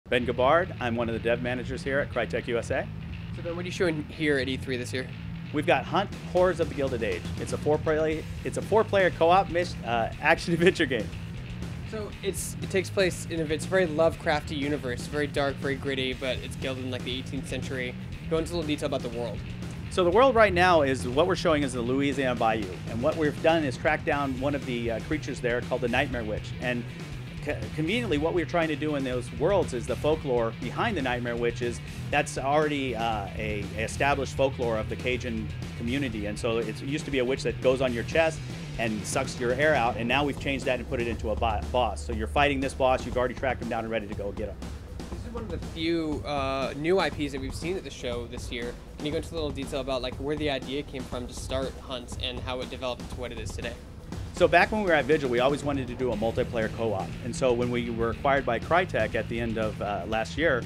Ben Gabbard. I'm one of the dev managers here at Crytek USA. So Ben, what are you showing here at E3 this year? We've got Hunt: Horrors of the Gilded Age. It's a four-player co-op action adventure game. So it takes place in it's a very Lovecrafty universe, very dark, very gritty, but it's gilded in like the 18th century. Go into a little detail about the world. So the world right now is what we're showing is the Louisiana Bayou, and what we've done is track down one of the creatures there called the Nightmare Witch. And conveniently, what we're trying to do in those worlds is the folklore behind the Nightmare Witch is that's already a established folklore of the Cajun community, and so it used to be a witch that goes on your chest and sucks your air out, and now we've changed that and put it into a boss. So you're fighting this boss, you've already tracked him down and ready to go get him. This is one of the few new IPs that we've seen at the show this year. Can you go into a little detail about like where the idea came from to start Hunt and how it developed into what it is today? So back when we were at Vigil, we always wanted to do a multiplayer co-op. And so when we were acquired by Crytek at the end of last year,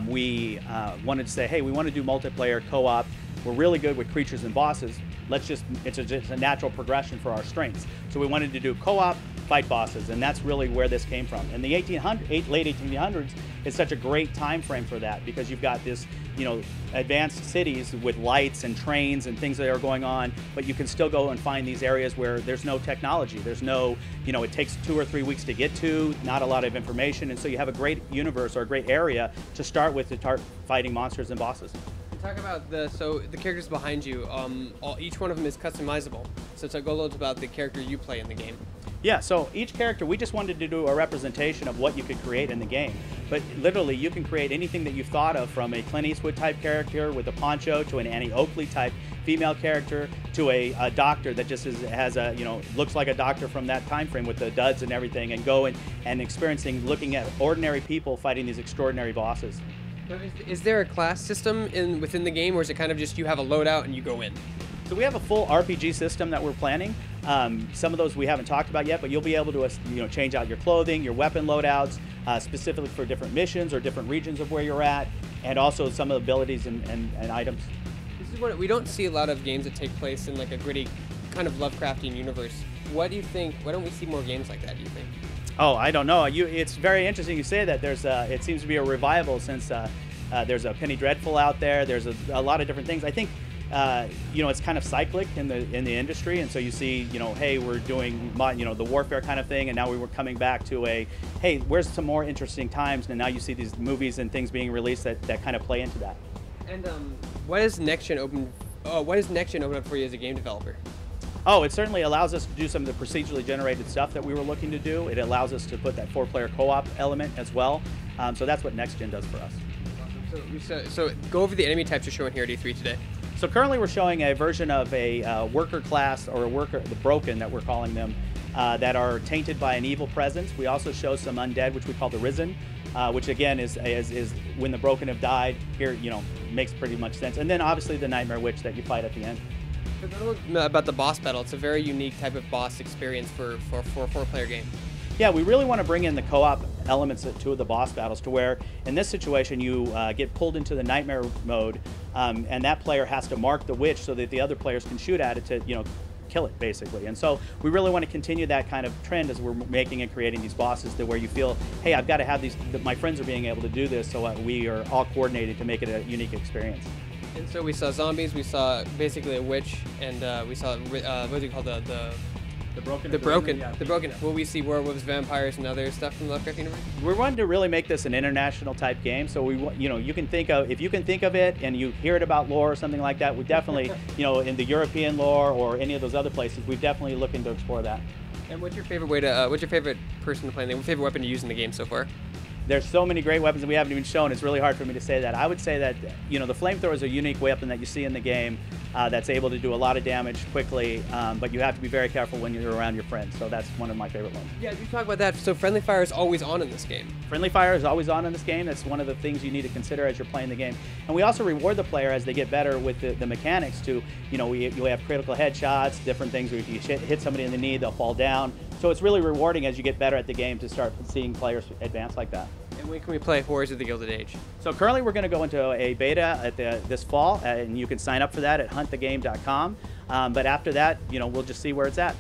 we wanted to say, hey, we want to do multiplayer co-op. We're really good with creatures and bosses. It's a natural progression for our strengths. So we wanted to do co-op, fight bosses, and that's really where this came from. And the late 1800s is such a great time frame for that, because you've got this, advanced cities with lights and trains and things that are going on, but you can still go and find these areas where there's no technology. There's no, it takes 2 or 3 weeks to get to, not a lot of information, and so you have a great universe or a great area to start with to start fighting monsters and bosses. Talk about the characters behind you. Each one of them is customizable. So go a little about the character you play in the game. Yeah, so each character, we just wanted to do a representation of what you could create in the game. But literally, you can create anything that you've thought of, from a Clint Eastwood type character with a poncho to an Annie Oakley type female character to a doctor that just has a, looks like a doctor from that time frame with the duds and everything, and go and experiencing, looking at ordinary people fighting these extraordinary bosses. Is there a class system within the game, or is it kind of just you have a loadout and you go in? So we have a full RPG system that we're planning. Some of those we haven't talked about yet, but you'll be able to change out your clothing, your weapon loadouts, specifically for different missions or different regions of where you're at, and also some of the abilities and items. This is what we don't see a lot of games that take place in like a gritty kind of Lovecraftian universe. What do you think? Why don't we see more games like that, do you think? Oh, I don't know. It's very interesting you say that. It seems to be a revival since there's a Penny Dreadful out there. There's a lot of different things. I think it's kind of cyclic in the industry, and so you see, hey, we're doing the warfare kind of thing, and now we were coming back to hey, where's some more interesting times? And now you see these movies and things being released that kind of play into that. And what does next gen open up for you as a game developer? Oh, it certainly allows us to do some of the procedurally generated stuff that we were looking to do. It allows us to put that 4-player co-op element as well. So that's what next gen does for us. Awesome. So go over the enemy types you're showing here at E3 today. So currently we're showing a version of a worker class, or the broken that we're calling them, that are tainted by an evil presence. We also show some undead, which we call the risen, which again is when the broken have died. Here, makes pretty much sense. And then obviously the Nightmare Witch that you fight at the end. About the boss battle, it's a very unique type of boss experience for a 4-player game. Yeah, we really want to bring in the co-op elements to the boss battles, to where in this situation you get pulled into the nightmare mode, and that player has to mark the witch so that the other players can shoot at it to kill it, basically. And so we really want to continue that kind of trend as we're making and creating these bosses, to where you feel, hey, I've got to have these, my friends are being able to do this, so we are all coordinated to make it a unique experience. And so we saw zombies, we saw basically a witch, and we saw what do you call the broken. The broken. Will we see werewolves, vampires, and other stuff from the Lovecraft universe? We're wanting to really make this an international type game. So if you can think of it and you hear it about lore or something like that, we definitely, in the European lore or any of those other places, we're definitely looking to explore that. And what's your favorite what's your favorite person to play in the game? What's your favorite weapon to use in the game so far? There's so many great weapons that we haven't even shown. It's really hard for me to say that. I would say that, the flamethrower is a unique weapon that you see in the game that's able to do a lot of damage quickly, but you have to be very careful when you're around your friends. So that's one of my favorite ones. Yeah, you talk about that. So friendly fire is always on in this game. Friendly fire is always on in this game. That's one of the things you need to consider as you're playing the game. And we also reward the player as they get better with the mechanics to, you have critical headshots, different things where if you hit somebody in the knee, they'll fall down. So it's really rewarding as you get better at the game to start seeing players advance like that. And when can we play Horrors of the Gilded Age? So currently we're going to go into a beta at this fall, and you can sign up for that at huntthegame.com. But after that, we'll just see where it's at.